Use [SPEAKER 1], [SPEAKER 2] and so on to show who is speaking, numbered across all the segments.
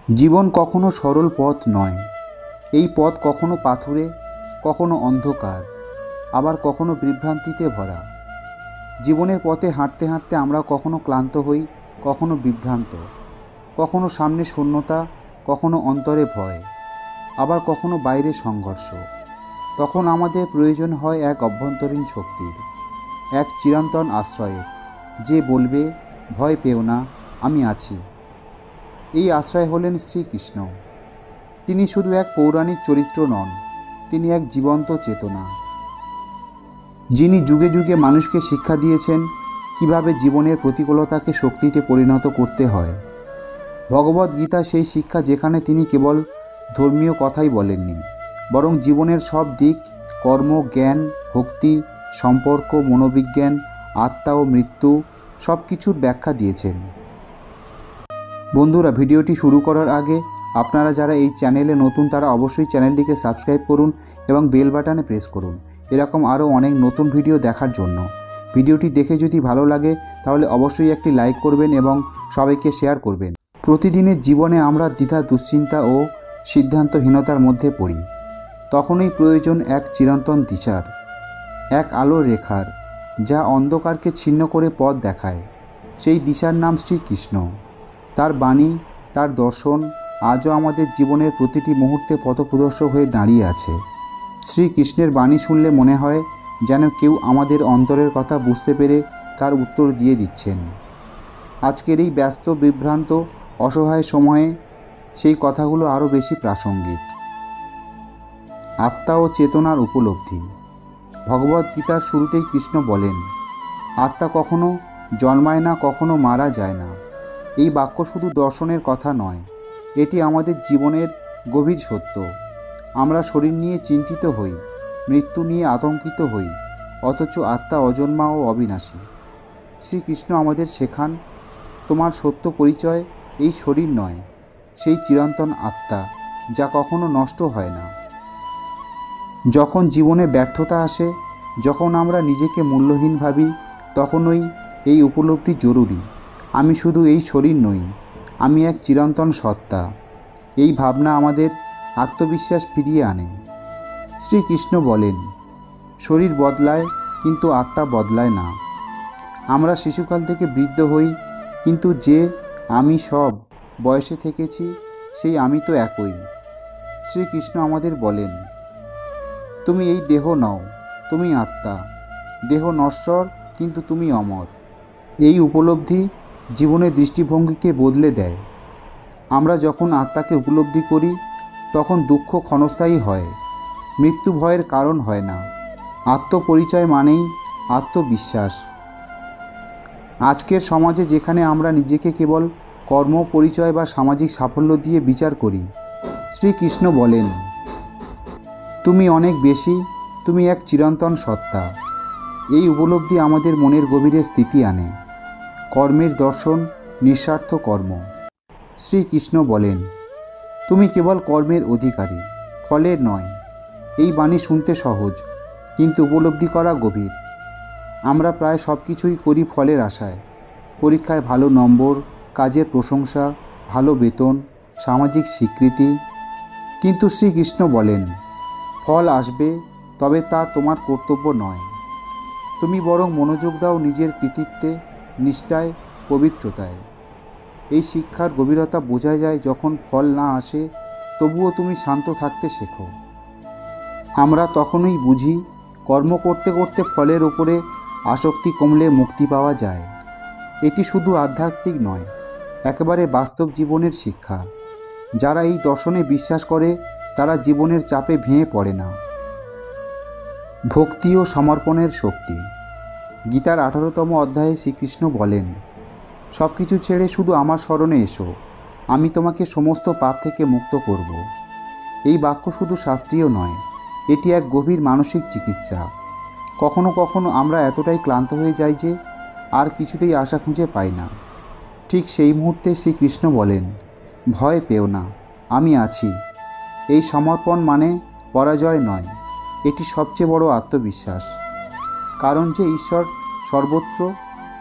[SPEAKER 1] জীবন কখনো সরল পথ নয়। এই পথ কখনো পাথুরে, কখনো অন্ধকার, আবার কখনো বিভ্রান্তিতে ভরা। জীবনের পথে হাঁটতে হাঁটতে আমরা কখনো ক্লান্ত হই, কখনো বিভ্রান্ত, কখনো সামনে শূন্যতা, কখনো অন্তরে ভয়, আবার কখনো বাইরে সংঘর্ষ। তখন আমাদের প্রয়োজন হয় এক অভ্যন্তরীণ শক্তির, এক চিরন্তন আশ্রয়ের, যে বলবে, ভয় পেও না, আমি আছি। এই আশ্রয় হলেন শ্রীকৃষ্ণ। তিনি শুধু এক পৌরাণিক চরিত্র নন, তিনি এক জীবন্ত চেতনা, যিনি যুগে যুগে মানুষকে শিক্ষা দিয়েছেন কিভাবে জীবনের প্রতিকূলতাকে শক্তিতে পরিণত করতে হয়। ভগবদ্গীতা সেই শিক্ষা, যেখানে তিনি কেবল ধর্মীয় কথাই বলেননি, বরং জীবনের সব দিক, কর্ম, জ্ঞান, ভক্তি, সম্পর্ক, মনোবিজ্ঞান, আত্মা ও মৃত্যু, সব কিছুর ব্যাখ্যা দিয়েছেন। বন্ধুরা, ভিডিওটি শুরু করার আগে আপনারা যারা এই চ্যানেলে নতুন তারা অবশ্যই চ্যানেলটিকে সাবস্ক্রাইব করুন এবং বেল বাটনে প্রেস করুন এরকম আরও অনেক নতুন ভিডিও দেখার জন্য। ভিডিওটি দেখে যদি ভালো লাগে তাহলে অবশ্যই একটি লাইক করবেন এবং সবাইকে শেয়ার করবেন। প্রতিদিনের জীবনে আমরা দ্বিধা, দুশ্চিন্তা ও সিদ্ধান্তহীনতার মধ্যে পড়ি। তখনই প্রয়োজন এক চিরন্তন দিশার, এক আলোর রেখার, যা অন্ধকারকে ছিন্ন করে পথ দেখায়। সেই দিশার নাম শ্রীকৃষ্ণ। তার বাণী, তার দর্শন আজও আমাদের জীবনের প্রতিটি মুহূর্তে পথপ্রদর্শক হয়ে দাঁড়িয়ে আছে। শ্রীকৃষ্ণের বাণী শুনলে মনে হয় যেন কেউ আমাদের অন্তরের কথা বুঝতে পেরে তার উত্তর দিয়ে দিচ্ছেন। আজকের এই ব্যস্ত, বিভ্রান্ত, অসহায় সময়ে সেই কথাগুলো আরও বেশি প্রাসঙ্গিক। আত্মা ও চেতনার উপলব্ধি। ভগবদ্গীতার শুরুতেই কৃষ্ণ বলেন, আত্মা কখনো জন্মায় না, কখনো মারা যায় না। এই বাক্য শুধু দর্শনের কথা নয়, এটি আমাদের জীবনের গভীর সত্য। আমরা শরীর নিয়ে চিন্তিত হই, মৃত্যু নিয়ে আতঙ্কিত হই, অথচ আত্মা অজন্মা ও অবিনাশী। শ্রীকৃষ্ণ আমাদের শেখান, তোমার সত্য পরিচয় এই শরীর নয়, সেই চিরন্তন আত্মা, যা কখনো নষ্ট হয় না। যখন জীবনে ব্যর্থতা আসে, যখন আমরা নিজেকে মূল্যহীন ভাবি, তখনই এই উপলব্ধি জরুরি। আমি শুধু এই শরীর নই, আমি এক চিরন্তন সত্তা। এই ভাবনা আমাদের আত্মবিশ্বাস ফিরিয়ে আনে। শ্রীকৃষ্ণ বলেন, শরীর বদলায় কিন্তু আত্মা বদলায় না। আমরা শিশুকাল থেকে বৃদ্ধ হই, কিন্তু যে আমি সব বয়সে থেকেছি, সেই আমি তো একই। শ্রীকৃষ্ণ আমাদের বলেন, তুমি এই দেহ নও, তুমি আত্মা। দেহ নশ্বর, কিন্তু তুমি অমর। এই উপলব্ধি জীবনের দৃষ্টিভঙ্গিকে বদলে দেয়। আমরা যখন আত্মাকে উপলব্ধি করি, তখন দুঃখ ক্ষণস্থায়ী হয়, মৃত্যু ভয়ের কারণ হয় না। আত্মপরিচয় মানেই আত্মবিশ্বাস। আজকের সমাজে যেখানে আমরা নিজেকে কেবল কর্ম, পরিচয় বা সামাজিক সাফল্য দিয়ে বিচার করি, শ্রীকৃষ্ণ বলেন, তুমি অনেক বেশি, তুমি এক চিরন্তন সত্তা। এই উপলব্ধি আমাদের মনের গভীরে স্থিতি আনে। কর্মের দর্শন, নিঃস্বার্থ কর্ম। শ্রীকৃষ্ণ বলেন, তুমি কেবল কর্মের অধিকারী, ফলের নয়। এই বাণী শুনতে সহজ, কিন্তু উপলব্ধি করা গভীর। আমরা প্রায় সব কিছুই করি ফলের আশায়। পরীক্ষায় ভালো নম্বর, কাজের প্রশংসা, ভালো বেতন, সামাজিক স্বীকৃতি। কিন্তু শ্রীকৃষ্ণ বলেন, ফল আসবে, তবে তা তোমার কর্তব্য নয়। তুমি বরং মনোযোগ দাও নিজের কৃতিত্বে, নিষ্ঠায়, পবিত্রতায়। এই শিক্ষার গভীরতা বোঝা যায় যখন ফল না আসে, তবুও তুমি শান্ত থাকতে শেখো। আমরা তখনই বুঝি, কর্ম করতে করতে ফলের ওপরে আসক্তি কমলে মুক্তি পাওয়া যায়। এটি শুধু আধ্যাত্মিক নয়, একেবারে বাস্তব জীবনের শিক্ষা। যারা এই দর্শনে বিশ্বাস করে, তারা জীবনের চাপে ভেঙে পড়ে না। ভক্তি ও সমর্পণের শক্তি। গীতার 18তম অধ্যায়ে শ্রীকৃষ্ণ বলেন, সব কিছু ছেড়ে শুধু আমার শরণে এসো, আমি তোমাকে সমস্ত পাপ থেকে মুক্ত করব। এই বাক্য শুধু শাস্ত্রীয় নয়, এটি এক গভীর মানসিক চিকিৎসা। কখনো কখনো আমরা এতটাই ক্লান্ত হয়ে যাই যে আর কিছুতেই আশা খুঁজে পাই না। ঠিক সেই মুহূর্তে শ্রীকৃষ্ণ বলেন, ভয় পেও না, আমি আছি। এই সমর্পণ মানে পরাজয় নয়, এটি সবচেয়ে বড় আত্মবিশ্বাস। কারণ যে ঈশ্বর সর্বত্র,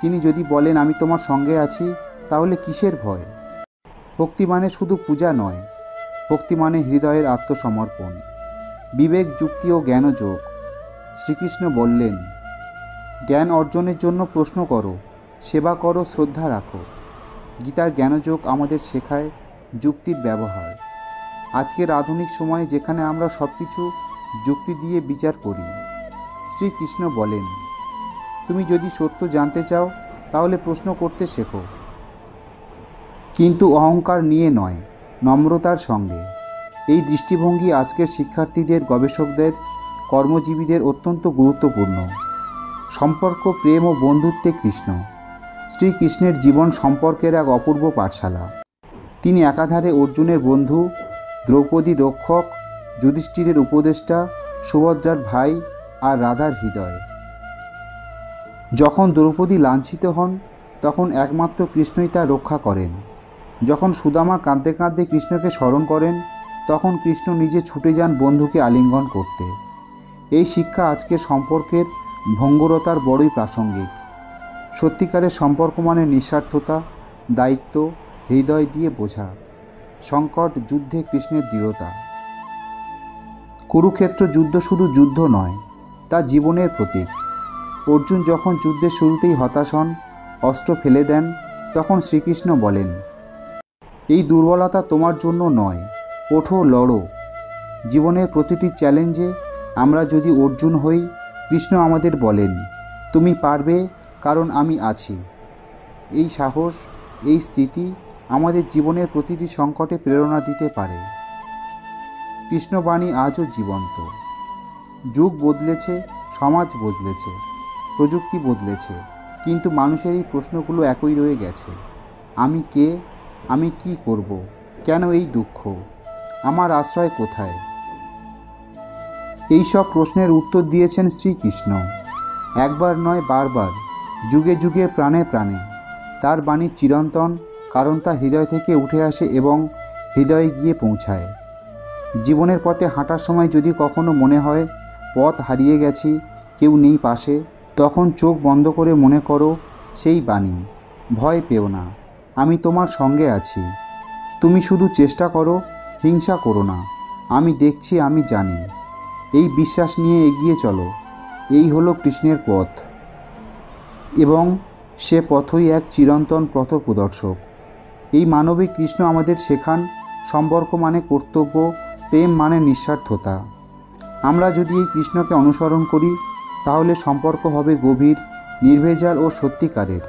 [SPEAKER 1] তিনি যদি বলেন আমি তোমার সঙ্গে আছি, তাহলে কিসের ভয়? ভক্তি মানে শুধু পূজা নয়, ভক্তি মানে হৃদয়ের আত্মসমর্পণ, বিবেক, যুক্তি ও জ্ঞানযোগ। শ্রীকৃষ্ণ বললেন, জ্ঞান অর্জনের জন্য প্রশ্ন করো, সেবা করো, শ্রদ্ধা রাখো। গীতার জ্ঞানযোগ আমাদের শেখায় যুক্তির ব্যবহার। আজকের আধুনিক সময়ে যেখানে আমরা সব কিছু যুক্তি দিয়ে বিচার করি, শ্রীকৃষ্ণ বলেন, তুমি যদি সত্য জানতে চাও তাহলে প্রশ্ন করতে শেখো, কিন্তু অহংকার নিয়ে নয়, নম্রতার সঙ্গে। এই দৃষ্টিভঙ্গি আজকের শিক্ষার্থীদের, গবেষকদের, কর্মজীবীদের অত্যন্ত গুরুত্বপূর্ণ। সম্পর্ক, প্রেম ও বন্ধুত্বে কৃষ্ণ। শ্রীকৃষ্ণের জীবন সম্পর্কের এক অপূর্ব পাঠশালা। তিনি একাধারে অর্জুনের বন্ধু, দ্রৌপদীর রক্ষক, যুধিষ্ঠিরের উপদেষ্টা, সুভদ্রার ভাই আর রাধার হৃদয়। যখন দ্রৌপদী লাঞ্ছিত হন তখন একমাত্র কৃষ্ণই তা রক্ষা করেন। যখন সুদামা কাঁদতে কাঁদতে কৃষ্ণকে স্মরণ করেন তখন কৃষ্ণ নিজে ছুটে যান বন্ধুকে আলিঙ্গন করতে। এই শিক্ষা আজকের সম্পর্কের ভঙ্গুরতার বড়ই প্রাসঙ্গিক। সত্যিকারের সম্পর্ক মানে নিঃস্বার্থতা, দায়িত্ব, হৃদয় দিয়ে বোঝা। সংকট যুদ্ধে কৃষ্ণের দৃঢ়তা। কুরুক্ষেত্র যুদ্ধ শুধু যুদ্ধ নয়, তা জীবনের প্রতীক। অর্জুন যখন যুদ্ধের শুরুতেই হতাশ হন, অস্ত্র ফেলে দেন, তখন শ্রীকৃষ্ণ বলেন, এই দুর্বলতা তোমার জন্য নয়, ওঠো, লড়ো। জীবনের প্রতিটি চ্যালেঞ্জে আমরা যদি অর্জুন হই, কৃষ্ণ আমাদের বলেন, তুমি পারবে, কারণ আমি আছি। এই সাহস, এই স্থিতি আমাদের জীবনের প্রতিটি সংকটে প্রেরণা দিতে পারে। কৃষ্ণবাণী আজও জীবন্ত। যুগ বদলেছে, সমাজ বদলেছে, প্রযুক্তি বদলেছে, কিন্তু মানুষের এই প্রশ্নগুলো একই রয়ে গেছে। আমি কে? আমি কি করব? কেন এই দুঃখ? আমার আশ্রয় কোথায়? এই সব প্রশ্নের উত্তর দিয়েছেন শ্রীকৃষ্ণ। একবার নয়, বারবার, যুগে যুগে, প্রাণে প্রাণে। তার বাণী চিরন্তন, কারণ তা হৃদয় থেকে উঠে আসে এবং হৃদয়ে গিয়ে পৌঁছায়। জীবনের পথে হাঁটার সময় যদি কখনো মনে হয় পথ হারিয়ে গেছি, কেউ নেই পাশে, তখন চোখ বন্ধ করে মনে করো সেই বাণী, ভয় পেও না, আমি তোমার সঙ্গে আছি। তুমি শুধু চেষ্টা করো, হিংসা করো না, আমি দেখছি, আমি জানি। এই বিশ্বাস নিয়ে এগিয়ে চলো। এই হলো কৃষ্ণের পথ, এবং সে পথই এক চিরন্তন পথপ্রদর্শক। এই মানবিক কৃষ্ণ আমাদের শেখান, সম্পর্ক মানে কর্তব্য, প্রেম মানে নিঃস্বার্থতা। আমরা যদি এই কৃষ্ণকে অনুসরণ করি তাহলে সম্পর্ক হবে গভীর, নির্ভেজাল ও সত্যিকারের।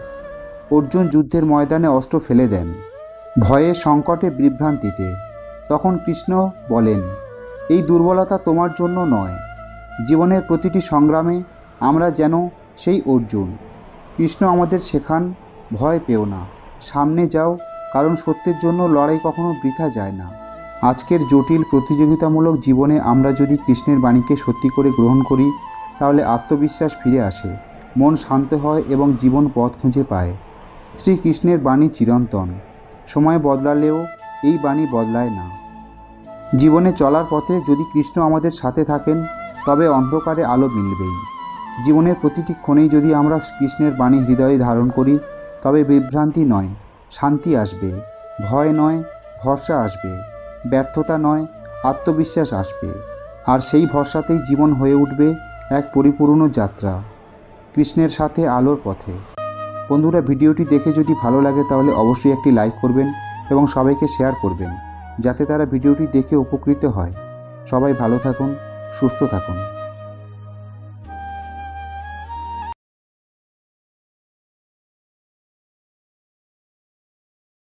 [SPEAKER 1] অর্জুন যুদ্ধের ময়দানে অস্ত্র ফেলে দেন, ভয়ে, সংকটে, বিভ্রান্তিতে। তখন কৃষ্ণ বলেন, এই দুর্বলতা তোমার জন্য নয়। জীবনের প্রতিটি সংগ্রামে আমরা যেন সেই অর্জুন। কৃষ্ণ আমাদের শেখান, ভয় পেও না, সামনে যাও, কারণ সত্যের জন্য লড়াই কখনো বৃথা যায় না। আজকের জটিল প্রতিযোগিতামূলক জীবনে আমরা যদি কৃষ্ণের বাণীকে সত্যি করে গ্রহণ করি তাহলে আত্মবিশ্বাস ফিরে আসে, মন শান্ত হয় এবং জীবন পথ খুঁজে পায়। শ্রীকৃষ্ণের বাণী চিরন্তন। সময় বদলালেও এই বাণী বদলায় না। জীবনে চলার পথে যদি কৃষ্ণ আমাদের সাথে থাকেন তবে অন্ধকারে আলো মিলবেই। জীবনের প্রতিটি ক্ষণেই যদি আমরা কৃষ্ণের বাণী হৃদয়ে ধারণ করি তবে বিভ্রান্তি নয়, শান্তি আসবে, ভয় নয়, ভরসা আসবে, ব্যর্থতা নয়, আত্মবিশ্বাস আসবে। আর সেই ভরসাতেই জীবন হয়ে উঠবে এক পরিপূর্ণ যাত্রা, কৃষ্ণের সাথে আলোর পথে। বন্ধুরা, ভিডিওটি দেখে যদি ভালো লাগে তাহলে অবশ্যই একটি লাইক করবেন এবং সবাইকে শেয়ার করবেন যাতে তারা ভিডিওটি দেখে উপকৃত হয়। সবাই ভালো থাকুন, সুস্থ থাকুন।